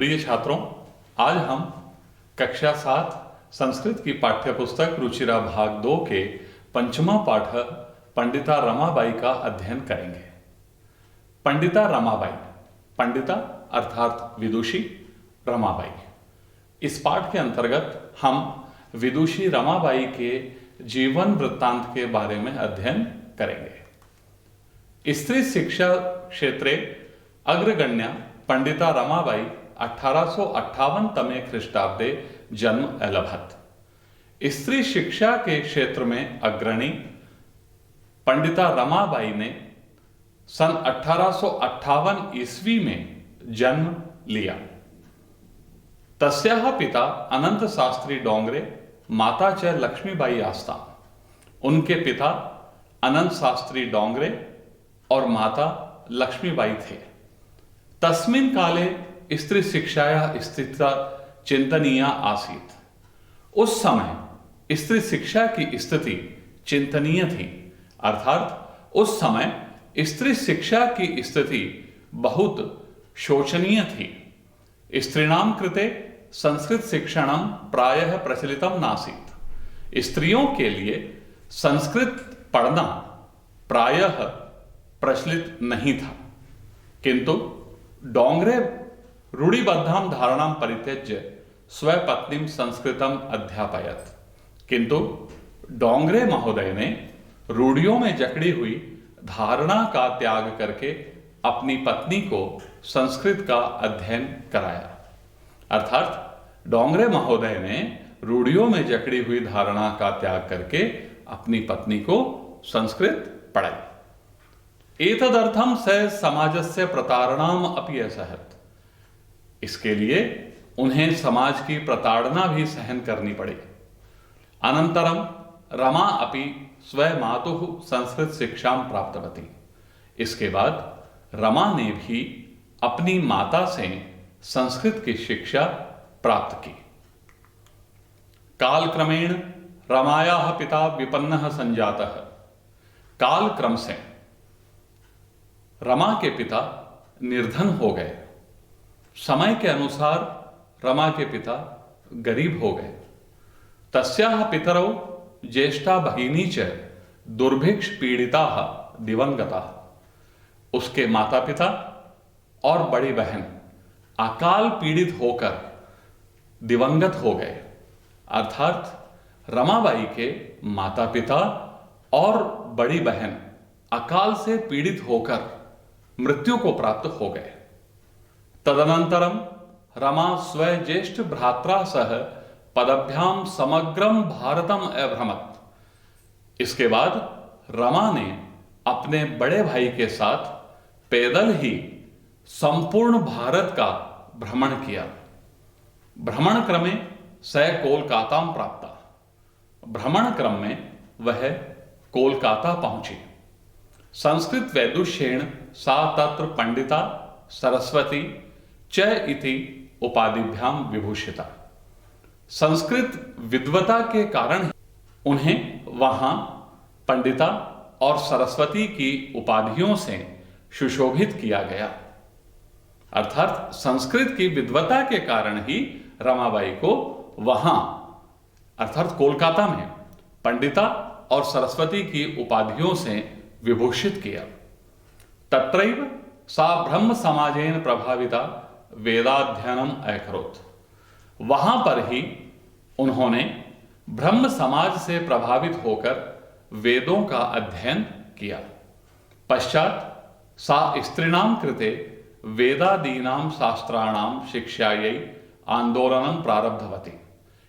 प्रिय छात्रों, आज हम कक्षा 7 संस्कृत की पाठ्यपुस्तक रुचिरा भाग 2 के पंचमा पाठ पंडिता रमाबाई का अध्ययन करेंगे। पंडिता रमाबाई, पंडिता अर्थात विदुषी, रमाबाई। इस पाठ के अंतर्गत हम विदुषी रमाबाई के जीवन वृत्तांत के बारे में अध्ययन करेंगे। स्त्री शिक्षा क्षेत्रे अग्रगण्या पंडिता रमाबाई 1858 तमे ख्रीष्टाब्दे जन्म अलभत। स्त्री शिक्षा के क्षेत्र में अग्रणी पंडिता रमाबाई ने सन 1858 ईस्वी में जन्म लिया। तस्याः पिता अनंत शास्त्री डोंगरे, माता च लक्ष्मीबाई आस्ता। उनके पिता अनंत शास्त्री डोंगरे और माता लक्ष्मीबाई थे। तस्मिन् काले स्त्री शिक्षायाः स्थितिः चिंतनीया आसीत्। उस समय स्त्री शिक्षा की स्थिति चिंतनीय थी, अर्थात उस समय स्त्री शिक्षा की स्थिति बहुत शोचनीय थी। स्त्रीणां कृते संस्कृत शिक्षणं प्रायः प्रचलितं नासीत्। स्त्रियों के लिए संस्कृत पढ़ना प्रायः प्रचलित नहीं था। किंतु डोंगरे रूढ़िबद्धां धारणां परित्यज्य स्वपत्नीं संस्कृतम् अध्यापयत्। किंतु डोंगरे महोदय ने रूढ़ियों में जकड़ी हुई धारणा का त्याग करके अपनी पत्नी को संस्कृत का अध्ययन कराया। अर्थात डोंगरे महोदय ने रूढ़ियों में जकड़ी हुई धारणा का त्याग करके अपनी पत्नी को संस्कृत पढ़ाई। एतदर्थं स समाजस्य प्रताड़नाम् अपि असहत। इसके लिए उन्हें समाज की प्रताड़ना भी सहन करनी पड़ी। अनंतरम रमा अपि स्वमातुः संस्कृत शिक्षां प्राप्तवती। इसके बाद रमा ने भी अपनी माता से संस्कृत की शिक्षा प्राप्त की। कालक्रमेण रमायाः पिता विपन्नः संजातः। काल क्रम से रमा के पिता निर्धन हो गए। समय के अनुसार रमा के पिता गरीब हो गए। तस्याः पितरौ ज्येष्ठा भगिनी च दुर्भिक्ष पीड़िताः दिवंगताः। उसके माता पिता और बड़ी बहन अकाल पीड़ित होकर दिवंगत हो गए। अर्थात रमाबाई के माता पिता और बड़ी बहन अकाल से पीड़ित होकर मृत्यु को प्राप्त हो गए। तदनंतरम रमा स्वज्येष्ठ भ्रात्रा सह पदभ्याम समग्रम भारतम अभ्रमत। इसके बाद रमा ने अपने बड़े भाई के साथ पैदल ही संपूर्ण भारत का भ्रमण किया। भ्रमण क्रमे स कोलकाता प्राप्ता। भ्रमण क्रम में वह कोलकाता पहुंची। संस्कृत वैदुष्येण सा तत्र पंडिता सरस्वती च इति उपाधिभ्यां विभूषिता। संस्कृत विद्वता के कारण उन्हें वहां पंडिता और सरस्वती की उपाधियों से सुशोभित किया गया। अर्थात संस्कृत की विद्वता के कारण ही रमाबाई को वहां अर्थात कोलकाता में पंडिता और सरस्वती की उपाधियों से विभूषित किया। तत्रैव सा ब्रह्म समाजेन प्रभाविता वेदाध्ययनम अकरोत्। वहां पर ही उन्होंने ब्रह्म समाज से प्रभावित होकर वेदों का अध्ययन किया। पश्चात सा स्त्रीणां कृते वेदादीनां शास्त्राणां शिक्षायै आंदोलनं प्रारब्धवती।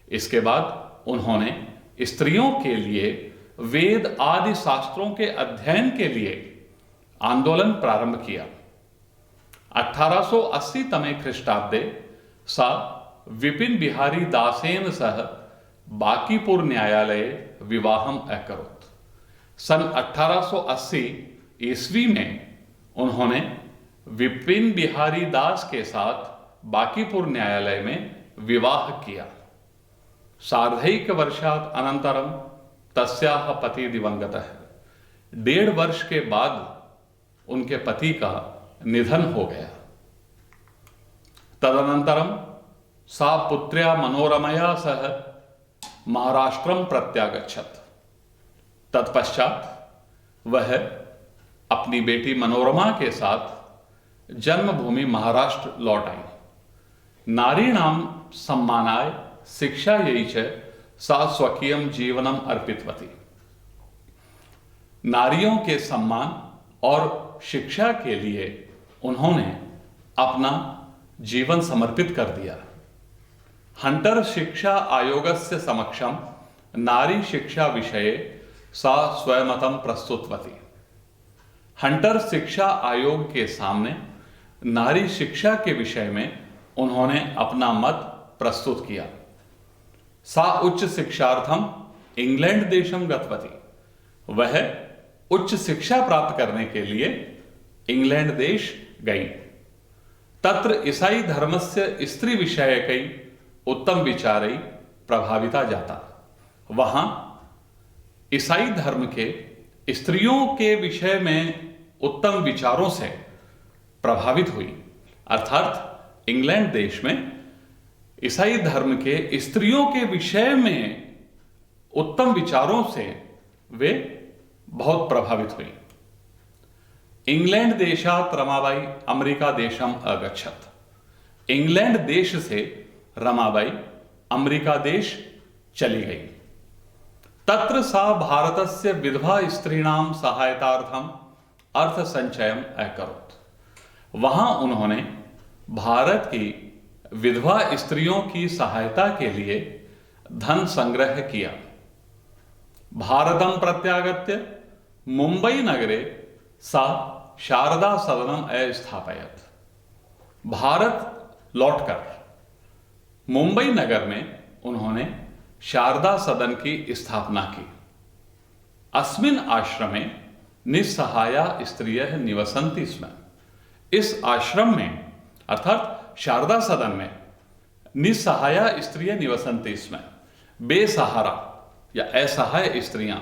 इसके बाद उन्होंने स्त्रियों के लिए वेद आदि शास्त्रों के अध्ययन के लिए आंदोलन प्रारंभ किया। 1880 तमे ख्रीष्टाब्दे सा विपिन बिहारी दासेन सह बांकीपुर न्यायालये विवाहम अकरोत्। सन 1880 ईस्वी में उन्होंने विपिन बिहारी दास के साथ बांकीपुर न्यायालय में विवाह किया। सार्धैक वर्षात् अनंतरम तस्याः पति दिवंगतः। 1.5 वर्ष के बाद उनके पति का निधन हो गया। तदनन्तरं सा पुत्र्या मनोरमया सह महाराष्ट्रम प्रत्यागच्छत्। तत्पश्चात वह अपनी बेटी मनोरमा के साथ जन्मभूमि महाराष्ट्र लौट आई। नारीणां सम्मानाय शिक्षायै च सा स्वकीयं जीवनम अर्पितवती। नारियों के सम्मान और शिक्षा के लिए उन्होंने अपना जीवन समर्पित कर दिया। हंटर शिक्षा आयोगस्य समक्षम नारी शिक्षा विषये सा स्वयमतं प्रस्तुतवती। हंटर शिक्षा आयोग के सामने नारी शिक्षा के विषय में उन्होंने अपना मत प्रस्तुत किया। सा उच्च शिक्षार्थम इंग्लैंड देशम गतवती। वह उच्च शिक्षा प्राप्त करने के लिए इंग्लैंड देश गई। तत्र ईसाई धर्मस्य स्त्री विषयकै उत्तम विचारै प्रभाविता जाता। वहां ईसाई धर्म के स्त्रियों के विषय में उत्तम विचारों से प्रभावित हुई। अर्थात इंग्लैंड देश में ईसाई धर्म के स्त्रियों के विषय में उत्तम विचारों से वे बहुत प्रभावित हुई। इंग्लैंड देशात् रमाबाई अमेरिका देशम अगच्छत्। इंग्लैंड देश से रमाबाई अमेरिका देश चली गई। तत्र सा भारतस्य विधवा स्त्रीणां सहायतार्थम अर्थ संचयम अकरोत्। वहां उन्होंने भारत की विधवा स्त्रियों की सहायता के लिए धन संग्रह किया। भारतम प्रत्यागत्य मुंबई नगरे सा शारदा सदनम अस्थापयत्। भारत लौटकर मुंबई नगर में उन्होंने शारदा सदन की स्थापना की। अस्मिन् आश्रमे निस्सहाया स्त्रियः निवसन्ति स्म। इस आश्रम में अर्थात शारदा सदन में निस्सहाया स्त्रियां निवसन्ति स्म। बेसहारा या असहाय स्त्रियां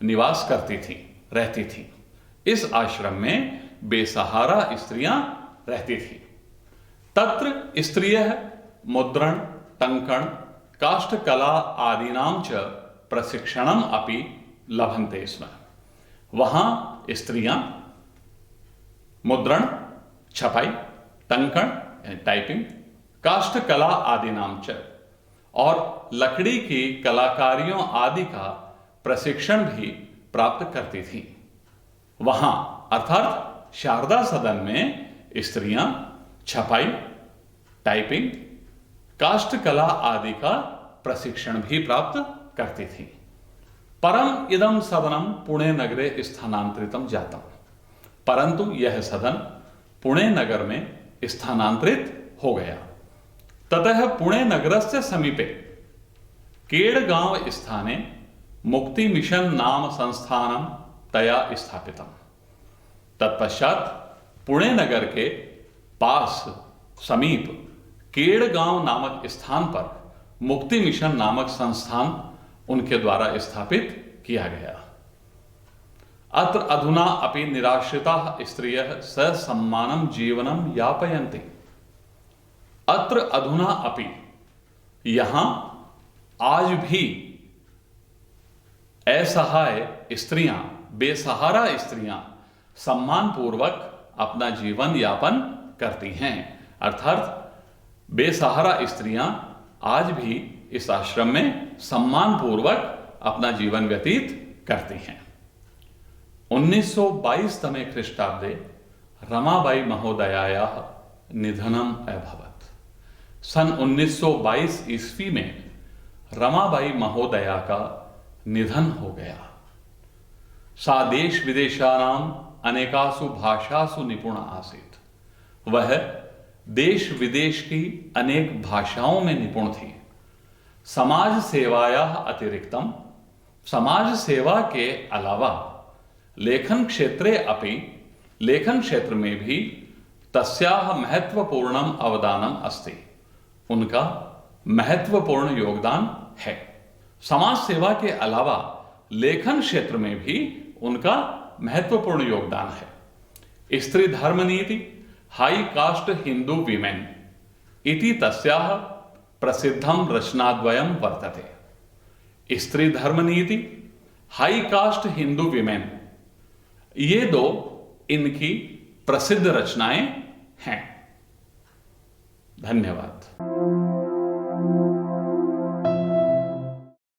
निवास करती थीं, रहती थीं। इस आश्रम में बेसहारा स्त्रियां रहती थीं। तत्र स्त्रियः मुद्रण, टंकण, काष्ठकला आदीनां च प्रशिक्षणम अपि लभन्ते स्म। वहां स्त्रियां मुद्रण, छपाई, टंकण टाइपिंग, काष्ठकला आदीनां च और लकड़ी की कलाकारियों आदि का प्रशिक्षण भी प्राप्त करती थी। वहां अर्थात शारदा सदन में स्त्रियां छपाई, टाइपिंग, काष्ठकला आदि का प्रशिक्षण भी प्राप्त करती थी। परम इदम सदनम पुणे नगरे स्थानांतरितम जातम। परंतु यह सदन पुणे नगर में स्थानांतरित हो गया। ततः पुणे नगरस्य समीपे केड़गांव स्थाने मुक्ति मिशन नाम संस्थानम तया स्थापितम। तत्पश्चात पुणे नगर के पास समीप केड़गांव नामक स्थान पर मुक्ति मिशन नामक संस्थान उनके द्वारा स्थापित किया गया। अत्र अधुना अपि निराश्रिताः स्त्रियः ससम्मानं जीवनं यापयन्ति। अत्र अधुना अपि, यहां आज भी असहाय स्त्रियां, बेसहारा स्त्रियां सम्मान पूर्वक अपना जीवन यापन करती हैं। अर्थात बेसहारा स्त्रियां आज भी इस आश्रम में सम्मान पूर्वक अपना जीवन व्यतीत करती हैं। 1922 तमे ख्रीष्टाब्दे रमाबाई महोदयायाः निधनम अभवत्। सन 1922 ईस्वी में रमाबाई महोदया का निधन हो गया। सा देश विदेशानां अनेकासु भाषासु निपुण आसीत्। वह देश विदेश की अनेक भाषाओं में निपुण थी। समाज सेवायाः अतिरिक्तम, समाज सेवा के अलावा लेखन क्षेत्रे अपि, लेखन क्षेत्र में भी तस्याः महत्वपूर्णम अवदानम अस्ति। उनका महत्वपूर्ण योगदान है। समाज सेवा के अलावा लेखन क्षेत्र में भी उनका महत्वपूर्ण योगदान है। स्त्री धर्म नीति, हाई कास्ट हिंदू वीमेन, इति तस्याः प्रसिद्धं रचनाद्वयं वर्तते। स्त्री धर्म नीति, हाई कास्ट हिंदू विमेन, ये दो इनकी प्रसिद्ध रचनाएं हैं। धन्यवाद।